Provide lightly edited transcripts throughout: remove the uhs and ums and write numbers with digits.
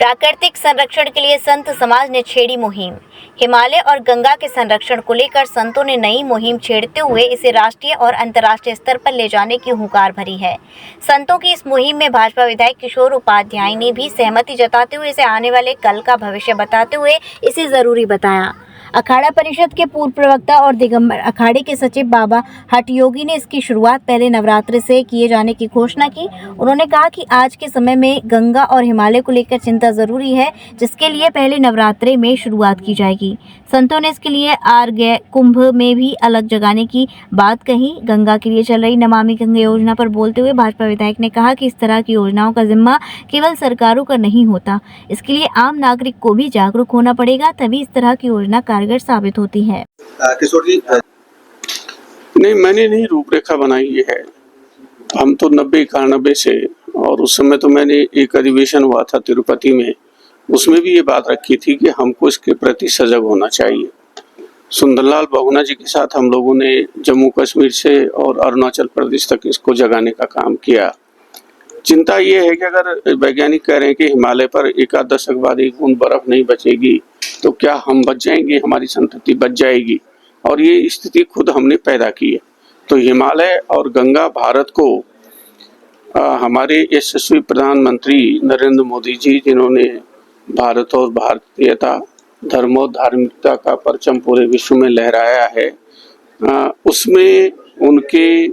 प्राकृतिक संरक्षण के लिए संत समाज ने छेड़ी मुहिम। हिमालय और गंगा के संरक्षण को लेकर संतों ने नई मुहिम छेड़ते हुए इसे राष्ट्रीय और अंतर्राष्ट्रीय स्तर पर ले जाने की हुंकार भरी है। संतों की इस मुहिम में भाजपा विधायक किशोर उपाध्याय ने भी सहमति जताते हुए इसे आने वाले कल का भविष्य बताते हुए इसे जरूरी बताया। अखाड़ा परिषद के पूर्व प्रवक्ता और दिगंबर अखाड़े के सचिव बाबा हठयोगी ने इसकी शुरुआत पहले नवरात्र से किए जाने की घोषणा की। उन्होंने कहा कि आज के समय में गंगा और हिमालय को लेकर चिंता जरूरी है, जिसके लिए पहले नवरात्रे में शुरुआत की जाएगी। संतों ने इसके लिए आर्य कुंभ में भी अलग जगाने की बात कही। गंगा के लिए चल रही नमामि गंगे योजना पर बोलते हुए भाजपा विधायक ने कहा कि इस तरह की योजनाओं का जिम्मा केवल सरकारों का नहीं होता, इसके लिए आम नागरिक को भी जागरूक होना पड़ेगा, तभी इस तरह की योजना कारगर साबित होती है। किशोर जी, नहीं, मैंने नहीं रूपरेखा बनाई है। हम तो 90-91 से, और उस समय तो मैंने एक अधिवेशन हुआ था तिरुपति में, उसमें भी ये बात रखी थी कि हमको इसके प्रति सजग होना चाहिए। सुंदरलाल बहुगुणा जी के साथ हम लोगों ने जम्मू कश्मीर से और अरुणाचल प्रदेश तक इसको जगाने का काम किया। चिंता ये है कि अगर वैज्ञानिक कह रहे हैं कि हिमालय पर एक आध दशक बाद एक बूंद बर्फ नहीं बचेगी, तो क्या हम बच जाएंगे, हमारी संतति बच जाएगी? और ये स्थिति खुद हमने पैदा की है। तो हिमालय और गंगा भारत को हमारे यशस्वी प्रधानमंत्री नरेंद्र मोदी जी, जिन्होंने भारत और भारतीयता, धर्म और धार्मिकता का परचम पूरे विश्व में लहराया है, उसमें उनके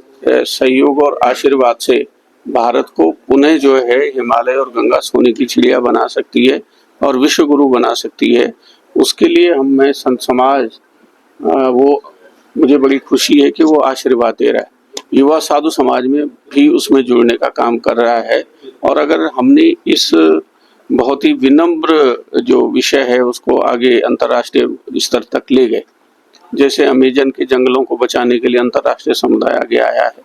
सहयोग और आशीर्वाद से भारत को पुनः जो है हिमालय और गंगा सोने की चिड़िया बना सकती है और विश्व गुरु बना सकती है। उसके लिए मैं संत समाज, वो मुझे बड़ी खुशी है कि वो आशीर्वाद दे रहा है। युवा साधु समाज में भी उसमें जुड़ने का काम कर रहा है। और अगर हमने इस बहुत ही विनम्र जो विषय है उसको आगे अंतर्राष्ट्रीय स्तर तक ले गए, जैसे अमेजन के जंगलों को बचाने के लिए अंतर्राष्ट्रीय समुदाय आगे आया है,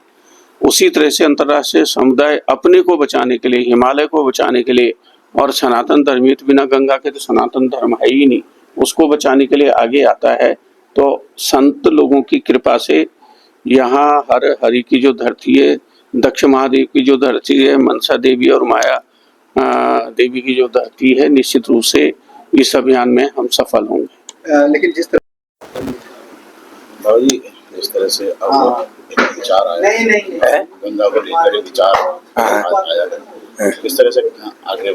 उसी तरह से अंतर्राष्ट्रीय समुदाय अपने को बचाने के लिए, हिमालय को बचाने के लिए, और सनातन धर्म, बिना गंगा के तो सनातन धर्म है ही नहीं, उसको बचाने के लिए आगे आता है। तो संत लोगों की कृपा से यहाँ हर हरि की जो धरती है, दक्ष महादेव की जो धरती है, मनसा देवी और माया देवी की जो धरती है, निश्चित रूप से इस अभियान में हम सफल होंगे। लेकिन जिस तरह से अब विचार आया है, गंगा को लेकर विचार आया है, किस तरह से आगे?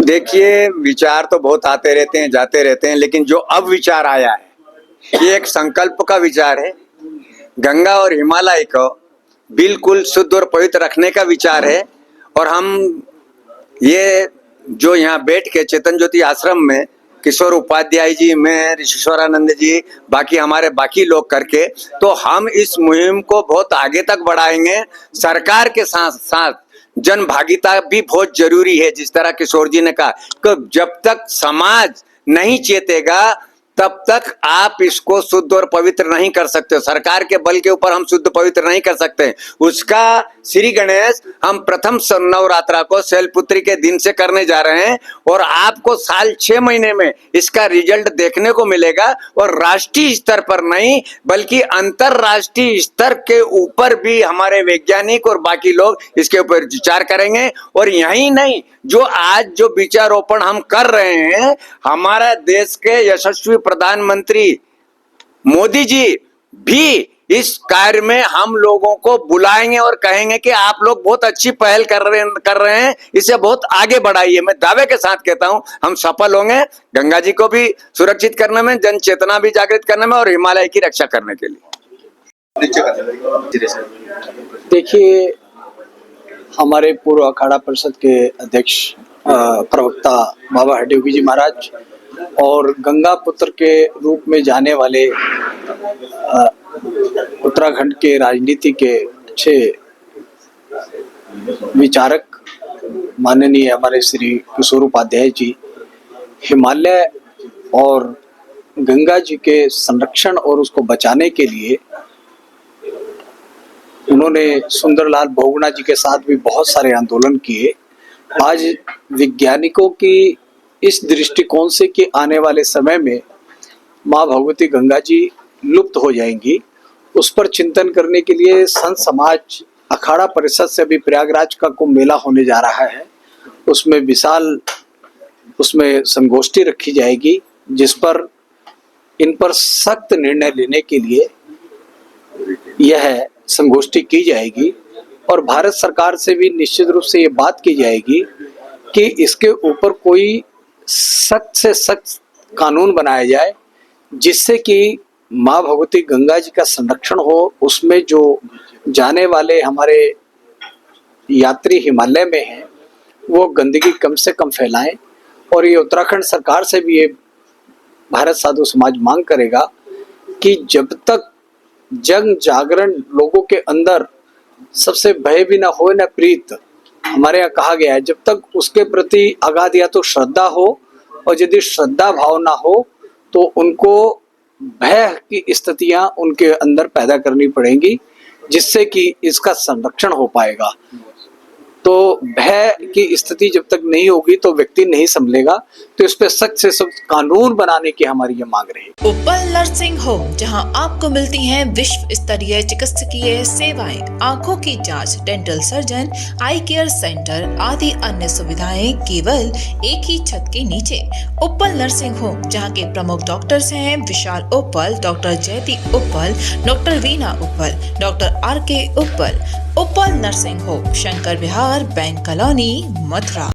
देखिए, विचार तो बहुत आते रहते हैं, जाते रहते हैं, लेकिन जो अब विचार आया है ये एक संकल्प का विचार है। गंगा और हिमालय को बिल्कुल शुद्ध और पवित्र रखने का विचार है। और हम ये जो यहाँ बैठ के चेतन ज्योति आश्रम में किशोर उपाध्याय जी, मैं, ऋषिश्वरानंद जी, बाकी हमारे बाकी लोग करके, तो हम इस मुहिम को बहुत आगे तक बढ़ाएंगे। सरकार के साथ साथ जन भागीदारी भी बहुत जरूरी है। जिस तरह किशोर जी ने कहा कि जब तक समाज नहीं चेतेगा तब तक आप इसको शुद्ध और पवित्र नहीं कर सकते। सरकार के बल के ऊपर हम शुद्ध पवित्र नहीं कर सकते। उसका श्री गणेश हम प्रथम नवरात्रा को शैलपुत्री के दिन से करने जा रहे हैं और आपको साल 6 महीने में इसका रिजल्ट देखने को मिलेगा। और राष्ट्रीय स्तर पर नहीं बल्कि अंतरराष्ट्रीय स्तर के ऊपर भी हमारे वैज्ञानिक और बाकी लोग इसके ऊपर विचार करेंगे। और यही नहीं, जो आज जो विचारोपण हम कर रहे हैं, हमारा देश के यशस्वी प्रधानमंत्री मोदी जी भी इस कार्य में हम लोगों को बुलाएंगे और कहेंगे कि आप लोग बहुत अच्छी पहल कर रहे हैं, इसे बहुत आगे बढ़ाइए। मैं दावे के साथ कहता हूं हम सफल होंगे, गंगा जी को भी सुरक्षित करने में, जन चेतना भी जागृत करने में और हिमालय की रक्षा करने के लिए। देखिए, हमारे पूर्व अखाड़ा परिषद के अध्यक्ष प्रवक्ता बाबा हठयोगी जी महाराज और गंगा पुत्र के रूप में जाने वाले उत्तराखंड के राजनीति के अच्छे विचारक माननीय हमारे श्री किशोर उपाध्याय जी, हिमालय और गंगा जी के संरक्षण और उसको बचाने के लिए उन्होंने सुंदरलाल बहुगुणा जी के साथ भी बहुत सारे आंदोलन किए। आज वैज्ञानिकों की इस दृष्टिकोण से कि आने वाले समय में माँ भगवती गंगा जी लुप्त हो जाएंगी, उस पर चिंतन करने के लिए संत समाज अखाड़ा परिषद से भी प्रयागराज का कुंभ मेला होने जा रहा है। उसमें विशाल उसमें संगोष्ठी रखी जाएगी जिस पर इन पर सख्त निर्णय लेने के लिए यह संगोष्ठी की जाएगी और भारत सरकार से भी निश्चित रूप से ये बात की जाएगी कि इसके ऊपर कोई सख्त से सख्त कानून बनाया जाए जिससे कि माँ भगवती गंगा जी का संरक्षण हो। उसमें जो जाने वाले हमारे यात्री हिमालय में हैं वो गंदगी कम से कम फैलाएं और ये उत्तराखंड सरकार से भी ये भारत साधु समाज मांग करेगा कि जब तक जन जागरण लोगों के अंदर सबसे भय भी ना हो न प्रीत, हमारे यहाँ कहा गया है, जब तक उसके प्रति अगाध या तो श्रद्धा हो और यदि श्रद्धा भाव ना हो तो उनको भय की स्थितियां उनके अंदर पैदा करनी पड़ेंगी जिससे कि इसका संरक्षण हो पाएगा। तो भय की स्थिति जब तक नहीं होगी तो व्यक्ति नहीं संभलेगा, तो इस पे सख्त से सख्त कानून बनाने की हमारी ये मांग रही है। उपल नर्सिंग होम, जहां आपको मिलती हैं विश्व स्तरीय चिकित्सकीय सेवाएं, आंखों की जांच, डेंटल सर्जन, आई केयर सेंटर आदि अन्य सुविधाएं केवल एक ही छत के नीचे। उपल नर्सिंग होम, जहां के प्रमुख डॉक्टर्स हैं विशाल उप्पल, डॉक्टर जयति उप्पल, डॉक्टर वीना उप्पल, डॉक्टर RK उप्पल। उपल नर्सिंग होम, शंकर विहार, बैंक कॉलोनी, मथुरा।